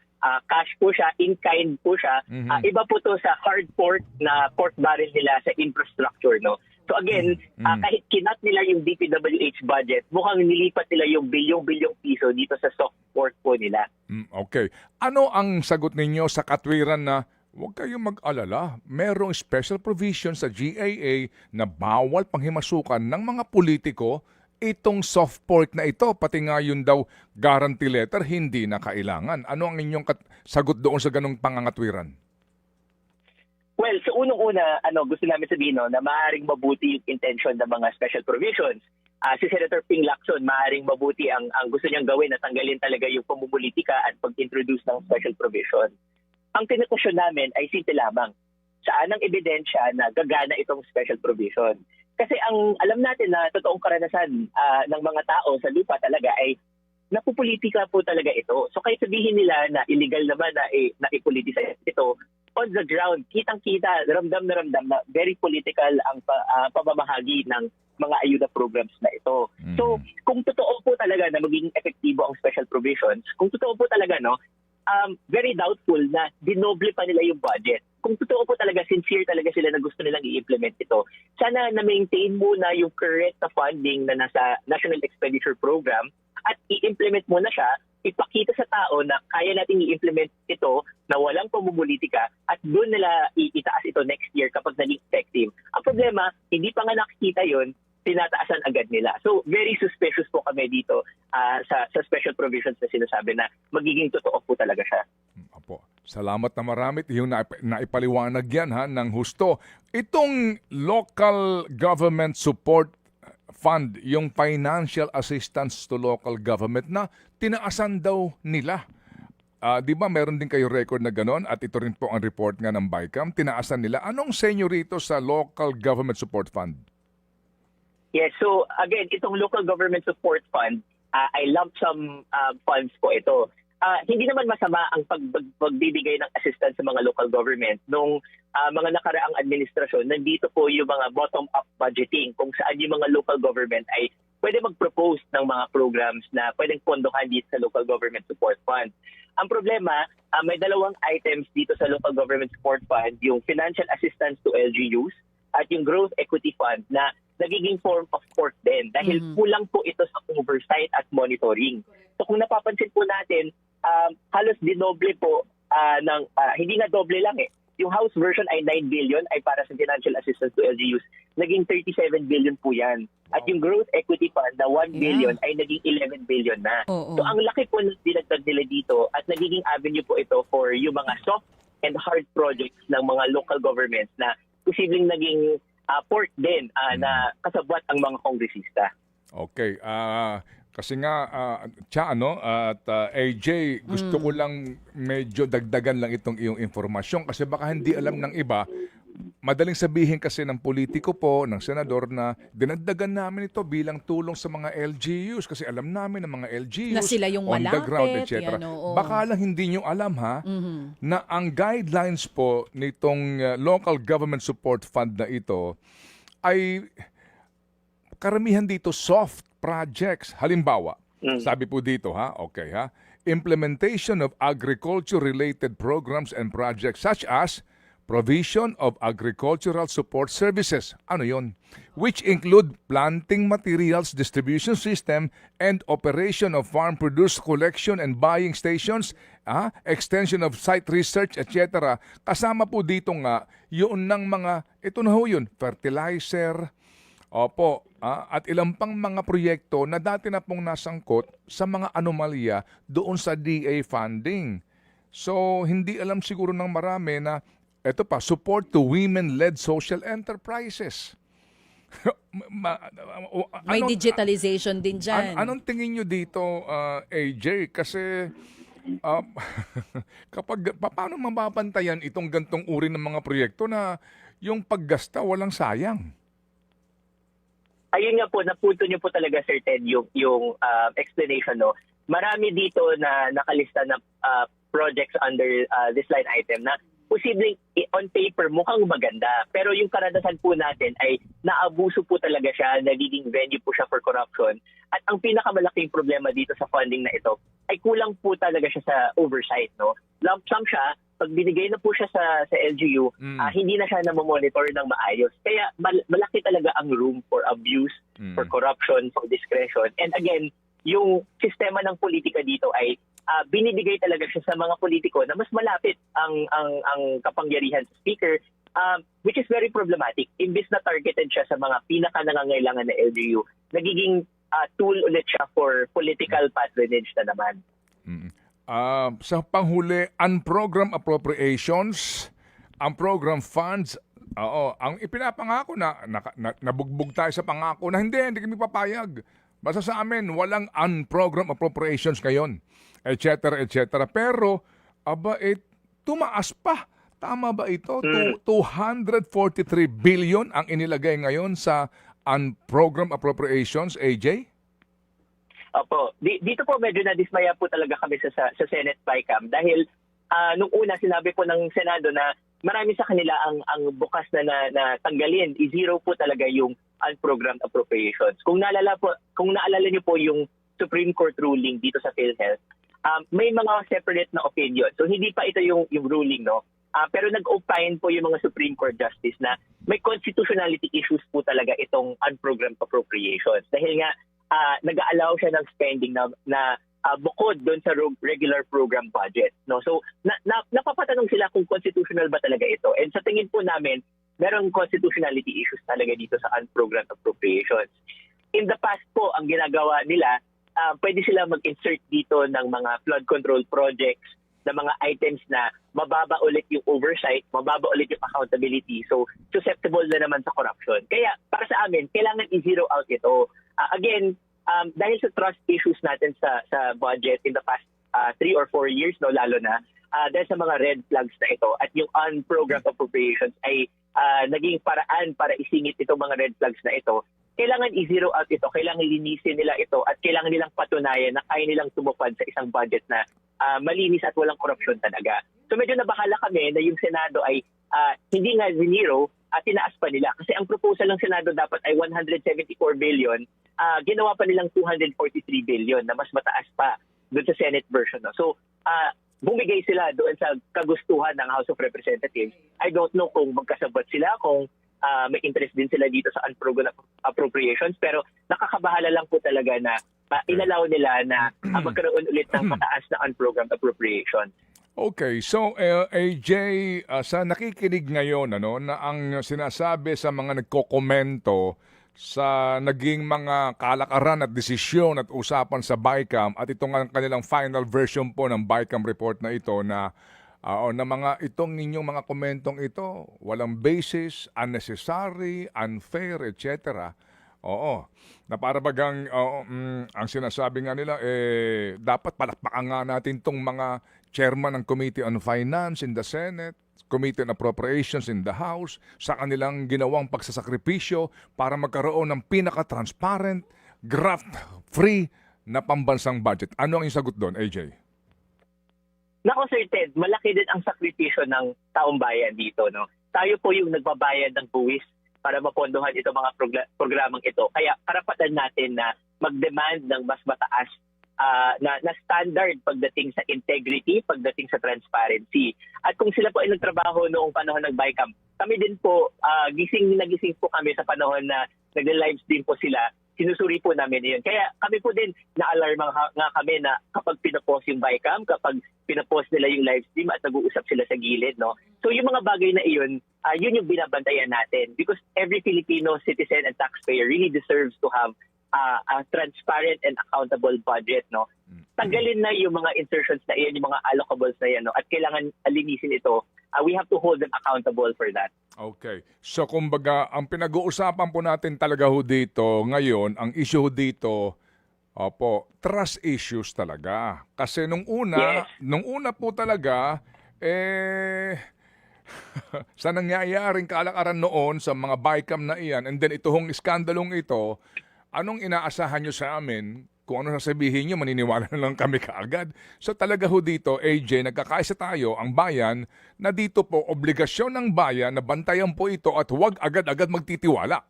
cash po siya, in-kind po siya. Iba po to sa hard pork na pork barrel nila sa infrastructure. No? So again, kahit kinat nila yung DPWH budget, mukhang nilipat nila yung bilyong-bilyong piso dito sa soft pork po nila. Okay. Ano ang sagot ninyo sa katwiran na huwag kayong mag-alala, merong special provision sa GAA na bawal panghimasukan ng mga politiko itong soft pork na ito, pati nga yun daw guarantee letter, hindi na kailangan. Ano ang inyong sagot doon sa ganong pangangatwiran? Well, so unang-una, gusto namin sabihin na maaaring mabuti yung intention ng mga special provisions. Si Senator Ping Lacson, maaaring mabuti ang gusto niyang gawin na tanggalin talaga yung pamumulitika at pag-introduce ng special provision. Ang tinukusyon namin ay simple lamang. Saan ang ebidensya na gagana itong special provision? Kasi ang alam natin na totoong karanasan ng mga tao sa lupa talaga ay napupolitika po talaga ito. So kahit sabihin nila na illegal naman na ipoliticize ito, on the ground, kitang-kita, ramdam na very political ang pamamahagi ng mga ayuda programs na ito. So kung totoo po talaga na magiging epektibo ang special provisions, kung totoo po talaga, very doubtful na dinoble pa nila yung budget. Kung totoo po talaga, sincere talaga sila na gusto nilang i-implement ito, sana na-maintain muna yung current na funding na nasa National Expenditure Program at i-implement muna siya, ipakita sa tao na kaya nating i-implement ito na walang pamumulitika at doon nila itaas ito next year kapag naging effective. Ang problema, hindi pa nga nakikita yun, tinataasan agad nila. So, very suspicious po kami dito sa special provisions na sinasabi na magiging totoo po talaga siya. Apo, salamat na marami. Yung naipaliwanag yan ng husto. Itong local government support fund, yung financial assistance to local government na tinaasan daw nila. Di ba meron din kayo record na ganon at ito rin po ang report nga ng BICAM, tinaasan nila. Anong senyo rito sa local government support fund? Yes, so again, itong local government support fund, ay lump sum funds po ito. Hindi naman masama ang pagbibigay ng assistance sa mga local government. Nung mga nakaraang administrasyon, nandito po yung mga bottom-up budgeting kung saan yung mga local government ay pwede mag-propose ng mga programs na pwedeng pondohan dito sa local government support fund. Ang problema, may dalawang items dito sa local government support fund, yung financial assistance to LGUs at yung growth equity fund na nagiging form of pork din dahil kulang po ito sa oversight at monitoring. So kung napapansin po natin, halos dinoble po hindi nga doble lang Yung House version ay 9 billion ay para sa financial assistance to LGUs. Naging 37 billion po yan. At yung growth equity fund na 1 billion ay naging 11 billion na. So ang laki po ng dinagdag nila dito at nagiging avenue po ito for yung mga soft and hard projects ng mga local governments na posibleng naging port din na kasabwat ang mga kongresista. Okay. Kasi nga, AJ, gusto ko lang medyo dagdagan lang itong iyong informasyon kasi baka hindi alam ng iba. Madaling sabihin kasi ng politiko po, ng senador na dinagdagan namin ito bilang tulong sa mga LGUs kasi alam namin ng mga LGUs Na sila yung on the ground, malapit, etc. yan, oo. Baka lang hindi nyo alam na ang guidelines po nitong local government support fund na ito ay karamihan dito soft projects. Halimbawa, sabi po dito implementation of agriculture-related programs and projects such as provision of agricultural support services. Ano yon? Which include planting materials distribution system and operation of farm produce collection and buying stations, extension of site research, etc. Kasama po dito nga yun ng mga, ito na ho yun, fertilizer, opo, at ilang pang mga proyekto na dati na pong nasangkot sa mga anomalya doon sa DA funding. So, hindi alam siguro ng marami na ito pa, support to women-led social enterprises. May digitalization din dyan. Anong tingin nyo dito, AJ? Kasi paano mababantayan itong gantong uri ng mga proyekto na yung paggasta walang sayang? Ayun nga po, napunto niyo po talaga, Sir Ted, yung explanation. No? Marami dito na nakalista na projects under this line item na posibleng on paper mukhang maganda. Pero yung karanasan po natin ay naabuso po talaga siya, nagiging venue po siya for corruption. At ang pinakamalaking problema dito sa funding na ito ay kulang po talaga siya sa oversight. No? Lump sum siya, pag binigay na po siya sa LGU, hindi na siya namomonitor ng maayos. Kaya malaki talaga ang room for abuse, for corruption, for discretion. And again, yung sistema ng politika dito ay binibigay talaga siya sa mga politiko na mas malapit ang kapangyarihan sa speaker, which is very problematic. Imbis na targeted siya sa mga pinaka-nangangailangan na LGU, nagiging tool ulit siya for political patronage na naman. Sa panghuli, unprogram appropriations, ang program funds, ang ipinapangako nabugbog tayo sa pangako na hindi kami papayag. Basta sa amin, walang unprogram appropriations ngayon, etc., etc. Pero, tumaas pa. Tama ba ito? 243 billion ang inilagay ngayon sa unprogram appropriations, AJ? Opo. Dito po medyo nadismaya po talaga kami sa Senate BICAM dahil nung una sinabi po ng Senado na marami sa kanila ang bukas na tanggalin, i-zero po talaga yung unprogrammed appropriations. Kung naalala niyo po yung Supreme Court ruling dito sa PhilHealth, may mga separate na opinion. So hindi pa ito yung ruling, no? Pero nag-opine po yung mga Supreme Court Justice na may constitutionality issues po talaga itong unprogrammed appropriations. Dahil nga nag-allow siya ng spending na bukod doon sa regular program budget. No? So napapatanong sila kung constitutional ba talaga ito. And sa tingin po namin, merong constitutionality issues talaga dito sa unprogrammed appropriations. In the past po, ang ginagawa nila, pwede sila mag-insert dito ng mga flood control projects, na mga items na mababa ulit yung oversight, mababa ulit yung accountability. So, susceptible na naman sa corruption. Kaya, para sa amin, kailangan i-zero out ito. Again, dahil sa trust issues natin sa budget in the past 3 or 4 years, no, lalo na, dahil sa mga red flags na ito at yung unprogrammed appropriations ay naging paraan para isingit itong mga red flags na ito, kailangan i-zero out ito, kailangan linisin nila ito at kailangan nilang patunayan na kaya nilang tumupad sa isang budget na malinis at walang korupsyon talaga. So medyo nabahala kami na yung Senado ay hindi nga zinero at tinaas pa nila. Kasi ang proposal ng Senado dapat ay 174 billion, ginawa pa nilang 243 billion na mas mataas pa doon sa Senate version. No? So bumigay sila doon sa kagustuhan ng House of Representatives. I don't know kung magkasabot sila, kung may interest din sila dito sa unprogrammed appropriations, pero nakakabahala lang po talaga na inalaw nila na magkaroon ulit ng mataas na unprogrammed appropriations. Okay, so AJ, sa nakikinig ngayon na ang sinasabi sa mga nagkokomento sa naging mga kalakaran at desisyon at usapan sa BICAM at itong ang kanilang final version po ng BICAM report na ito na mga itong inyong mga komentong ito walang basis, unnecessary, unfair, etc. Oo. Na para bagang ang sinasabi nga nila dapat palakpakan nga natin tong mga chairman ng Committee on Finance in the Senate, Committee on Appropriations in the House sa kanilang ginawang pagsasakripisyo para magkaroon ng pinaka-transparent, graft-free na pambansang budget. Ano ang sagot doon, AJ? Nako Sir Ted, malaki din ang sakripisyo ng taong bayan dito. No? Tayo po yung nagbabayad ng buwis para mapondohan itong mga programang ito. Kaya karapatan natin na mag-demand ng mas mataas na standard pagdating sa integrity, pagdating sa transparency. At kung sila po ay nagtrabaho noong panahon ng BICAM, kami din po, nagising po kami sa panahon na nag-livestream po sila. Sinusuri po namin yun. Kaya kami po din na-alarm nga kami na kapag pinapost yung BICAM, kapag pinapost nila yung livestream at nag-uusap sila sa gilid. No? So yung mga bagay na iyon, yun yung binabantayan natin. Because every Filipino citizen and taxpayer really deserves to have a transparent and accountable budget. No? Tanggalin na yung mga insertions na iyan, yung mga allocables na yan. No? At kailangan alinisin ito. We have to hold them accountable for that. Okay. So kumbaga, ang pinag-uusapan po natin talaga ho dito ngayon, ang issue ho dito, trust issues talaga. Kasi nung una po talaga, sa nangyayaring kalakaran noon sa mga BICAM na iyan, and then ito hong iskandalong ito, anong inaasahan nyo sa amin? Kung ano sasabihin nyo, maniniwala na lang kami kaagad. So talaga ho dito, AJ, nagkakaisa tayo, ang bayan, na dito po, obligasyon ng bayan na bantayan po ito at huwag agad-agad magtitiwala.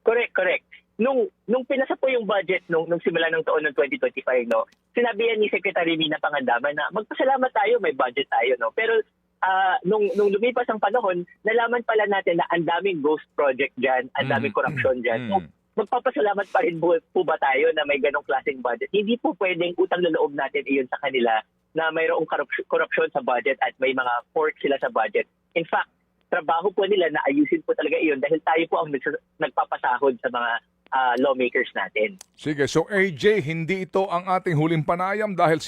Correct. Nung pinasa po yung budget nung simula ng taon ng 2025, no, sinabi yan ni Secretary Mina Pangandaman na magpasalamat tayo, may budget tayo. No? Pero nung lumipas ang panahon, nalaman pala natin na ang daming ghost project dyan, ang daming corruption dyan. So, magpapasalamat pa rin po ba tayo na may ganong klaseng budget? Hindi po pwedeng utang na loob natin iyon sa kanila na mayroong korupsyon sa budget at may mga pork sila sa budget. In fact, trabaho po nila na ayusin po talaga iyon dahil tayo po ang nagpapasahod sa mga lawmakers natin. Sige, so AJ, hindi ito ang ating huling panayam dahil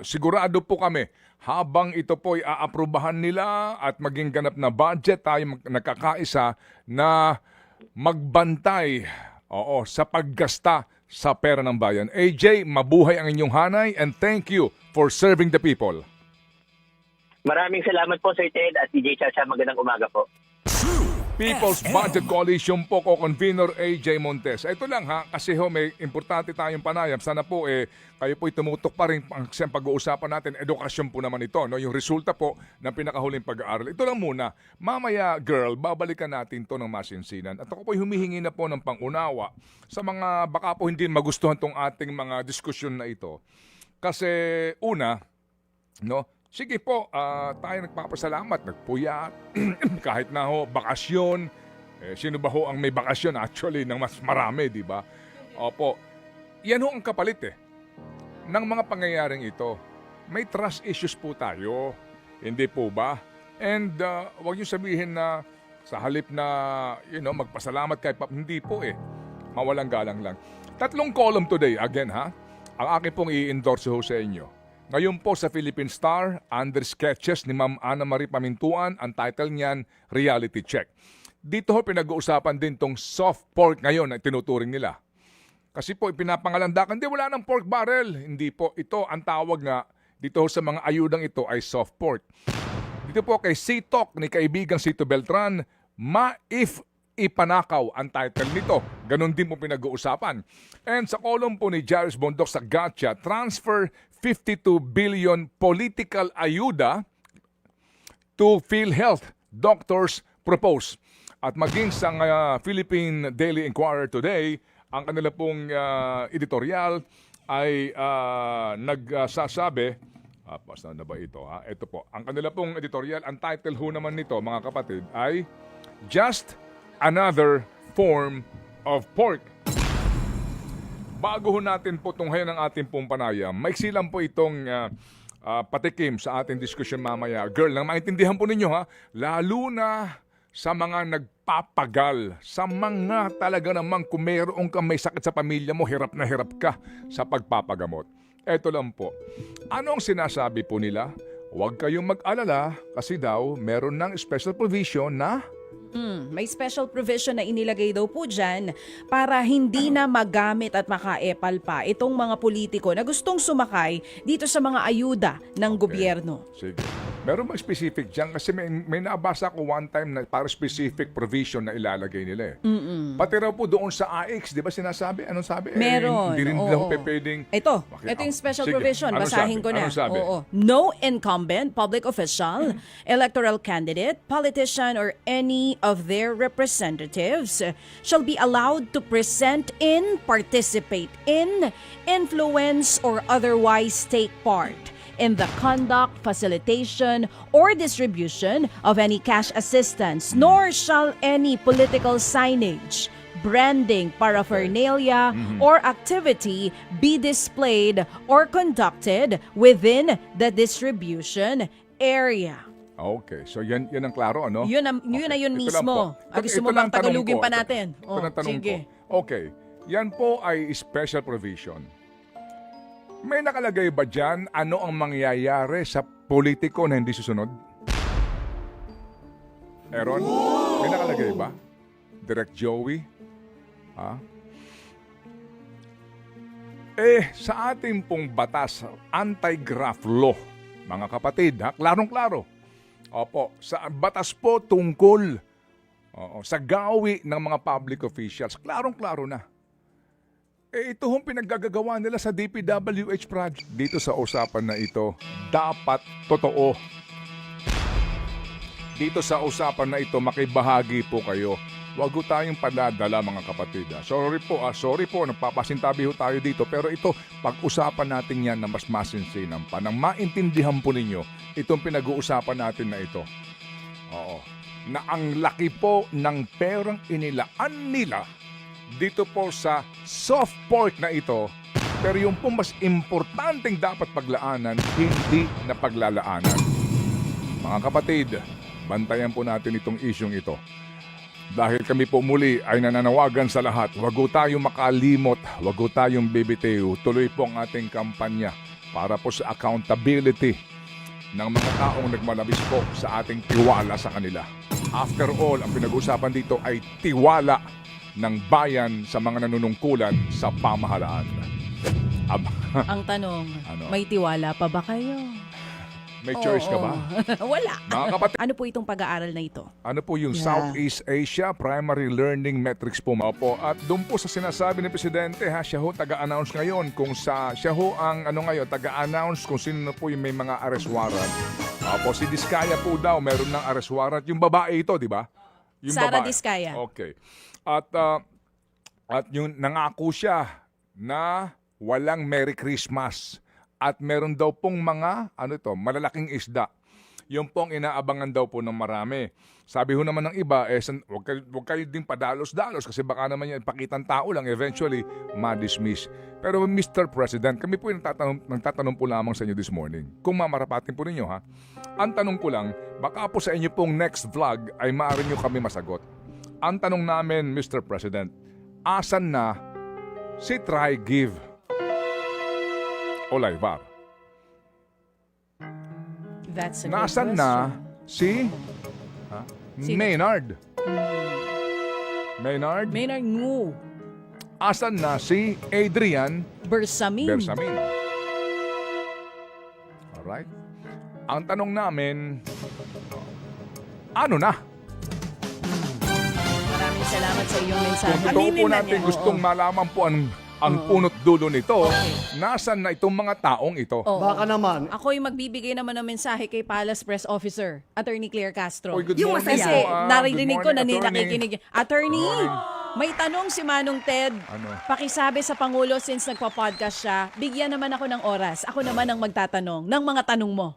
sigurado po kami habang ito po ay aaprubahan nila at maging ganap na budget, tayo nakakaisa na magbantay sa paggasta sa pera ng bayan. AJ, mabuhay ang inyong hanay and thank you for serving the people. Maraming salamat po Sir Ted at DJ Chacha. Magandang umaga po. People's Budget Coalition po ko convener AJ Montes. Ito lang kasi may importante tayong panayam. Sana po kayo po'y tumutok pa rin sa pag-uusapan natin. Edukasyon po naman ito, no? Yung resulta po ng pinakahuling pag-aaral. Ito lang muna. Mamaya, girl, babalikan natin to ng masinsinan. At ako po'y humihingi na po ng pangunawa sa mga baka po hindi magustuhan tong ating mga diskusyon na ito. Kasi una, no? Sige po, tayo nagpapasalamat, nagpuyat, kahit na ho, bakasyon. Sino ba ho ang may bakasyon actually ng mas marami, di ba? Opo, yan ho ang kapalit ng mga pangyayaring ito. May trust issues po tayo, hindi po ba? And huwag niyo sabihin na sa halip na, magpasalamat kay hindi po mawalang galang lang. 3 column today, again ang akin pong i-endorse ho sa inyo. Ngayon po sa Philippine Star, under sketches ni Ma'am Ana Marie Pamintuan, ang title niyan, Reality Check. Dito ho pinag-uusapan din tong soft pork ngayon na tinuturing nila. Kasi po ipinapangalandakan, wala ng pork barrel. Hindi po, ito ang tawag nga, dito ho sa mga ayudang ito ay soft pork. Dito po kay C-Talk ni kaibigang Sito Beltran, if ipanakaw ang title nito. Ganon din po pinag-uusapan. And sa column po ni Jairus Bondok sa Gotcha, transfer 52 billion political ayuda to PhilHealth. Doctors propose. At maging sa Philippine Daily Inquirer today, ang kanila pong editorial ay nagsasabi, saan na ba ito? Ito po. Ang kanila pong editorial, ang title ho naman nito, mga kapatid, ay Just Another Form of Pork. Bago ho natin po tunghayan ang ating pong panayam, maiksi lang po itong patikim sa ating diskusyon mamaya. Girl, nang maintindihan po ninyo lalo na sa mga nagpapagal, sa mga talaga namang kung mayroong kang may sakit sa pamilya mo, hirap na hirap ka sa pagpapagamot. Eto lang po. Anong sinasabi po nila? Huwag kayong mag-alala kasi daw meron ng special provision na May special provision na inilagay daw po dyan para hindi na magamit at makaepal pa itong mga politiko na gustong sumakay dito sa mga ayuda ng gobyerno. Sige. Meron bang specific dyan? Kasi may nabasa ko one time na para specific provision na ilalagay nila eh. Pati raw po doon sa AX, di ba sinasabi? Anong sabi? Meron. Hindi rin oo. daw pwedeng... Ito Okay, yung special sige. provision. Ano Basahin sabi? ko na. Ano sabi? Oo. No incumbent, public official, electoral candidate, politician, or any of their representatives shall be allowed to present in, participate in, influence, or otherwise take part in the conduct, facilitation, or distribution of any cash assistance, nor shall any political signage, branding, paraphernalia, or activity be displayed or conducted within the distribution area. Okay, so yan ang klaro, ano? Yun na yun Ito lang mismo. po. Gusto Ito mo lang bang tanong tagalugin ko. pa natin? Ito lang tanong sige. ko. Okay, yan po ay special provision. May nakalagay ba dyan ano ang mangyayari sa politiko na hindi susunod? Aaron, may nakalagay ba? Direct Joey? Ha? Sa ating pong batas, anti-graft law, mga kapatid, ha? Klarong-klaro. Opo, sa batas po tungkol sa gawi ng mga public officials, klarong-klaro na. Ito hong pinaggagawa nila sa DPWH project. Dito sa usapan na ito, dapat totoo. Dito sa usapan na ito, makibahagi po kayo. Huwag ho tayong padadala, mga kapatid. Sorry po, nagpapasintabi ho tayo dito. Pero ito, pag-usapan natin yan na mas masinsinan pa. Nang maintindihan po ninyo, itong pinag-uusapan natin na ito. Oo. Na ang laki po ng perang inilaan nila dito po sa soft pork na ito, pero yung po mas importanteng dapat paglaanan, hindi na paglalaanan. Mga kapatid, bantayan po natin itong isyong ito. Dahil kami po muli ay nananawagan sa lahat, wag po tayong makalimot, wag po tayong bibitiw. Tuloy po ang ating kampanya para po sa accountability ng mga taong nagmalabis po sa ating tiwala sa kanila. After all, ang pinag-usapan dito ay tiwala ng bayan sa mga nanunungkulan sa pamahalaan. Ang tanong, Ano? may tiwala pa ba kayo? May choice ka ba? Wala. Mga kapatid, Ano po itong pag-aaral na ito? ano po yung Yeah. Southeast Asia Primary Learning Metrics po, mga po. At doon po sa sinasabi ni Presidente, siya ho taga-announce ngayon kung siya ho ang taga-announce kung sino na po yung may mga arrest warrant. Po, si Diskaya po daw, meron ng arrest warrant. Yung babae ito, di ba? Yung Sara babae. Diskaya. Okay. At yung nangako siya na walang Merry Christmas. At meron daw pong mga, malalaking isda. Yung pong inaabangan daw po ng marami. Sabi ho naman ng iba, wag kayo din padalos-dalos kasi baka naman yan pakitang tao lang, eventually, ma-dismiss. Pero Mr. President, kami po yung nagtatanong po lamang sa inyo this morning. Kung mamarapatin po ninyo, ha? Ang tanong ko lang, baka po sa inyo pong next vlog ay maaari nyo kami masagot. Ang tanong namin, Mr. President, asan na si Try Give Olayvar? That's a good Nasaan question. na si Sino? Maynard? Maynard? Maynard Ngu. Asan na si Adrian Bersamin. Bersamin? Alright. Ang tanong namin, ano na? Maraming salamat sa iyong mensahe. Kung totoo po Aminin na natin niya. gustong Oo. malaman po ang punot dulo nito, nasan na itong mga taong ito? Oo. Baka naman. Ako'y magbibigay naman ng mensahe kay Palace Press Officer, Attorney Claire Castro. Oy, good Yung morning Kasi po, narinig ko Good na morning, attorney. nakikinig. Attorney, may tanong si Manong Ted. Ano? Pakisabi sa Pangulo since nagpa-podcast siya, bigyan naman ako ng oras. Ako naman ang magtatanong ng mga tanong mo.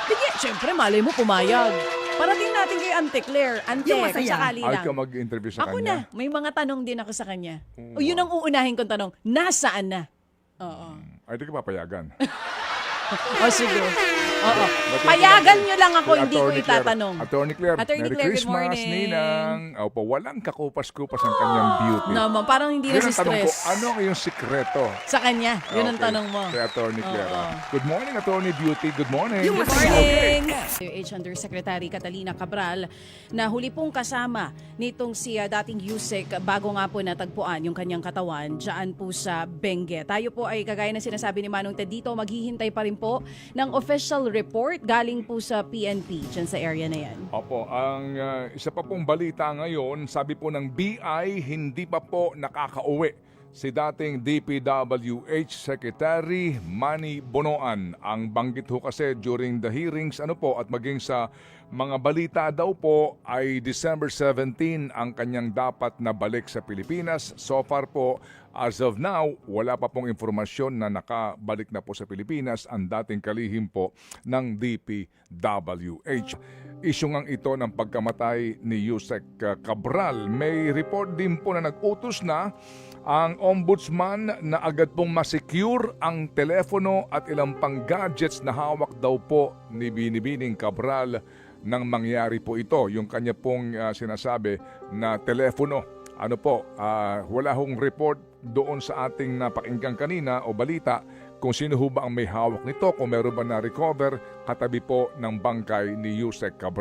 Bigyan, syempre malay mo pumayag. Parating natin kay Ante Claire. Ante, Yung kung masaya. sakali Ay lang. ka mag-interview sa Ako kanya? na, may mga tanong din ako sa kanya. O yun ang uunahin kong tanong, nasaan na? Oo. Ay, di ka papayagan. O sige. Oo. Payagan nyo lang ako, Si hindi ko Attorney Claire. itatanong. Attorney Claire, Attorney Merry Claire, good Christmas, morning. Ninang. Opo, walang kakupas-kupas ang kanyang beauty. Naman, parang hindi na Yun si ang tanong ko, stress. ano ang iyong sikreto? Sa kanya, yun ang Okay, tanong mo. Kay Attorney Claire. Oo. Good morning, Attorney Beauty. Good morning. Good morning! WH Undersecretary Catalina Cabral na huli pong kasama nitong si dating Yusek bago nga po natagpuan yung kanyang katawan dyan po sa Benguet. Tayo po ay kagaya na sinasabi ni Manong Ted dito, maghihintay pa rin po ng official report galing po sa PNP dyan sa area na yan. Opo, ang isa pa pong balita ngayon, sabi po ng BI, hindi pa po nakakauwi si dating DPWH Secretary Manny Bonoan. Ang banggit ho kasi during the hearings at maging sa mga balita daw po ay December 17 ang kanyang dapat na balik sa Pilipinas. So far po, as of now, wala pa pong informasyon na nakabalik na po sa Pilipinas ang dating kalihim po ng DPWH. Isyu ngang ito ng pagkamatay ni Yusek Cabral. May report din po na nag-utos na ang ombudsman na agad pong masecure ang telepono at ilang pang gadgets na hawak daw po ni Binibining Cabral nang mangyari po ito. Yung kanya pong sinasabi na telepono. Wala hong report doon sa ating napakinggan kanina o balita kung sino ho ba ang may hawak nito, kung meron ba na-recover katabi po ng bangkay ni Yusek Cabral.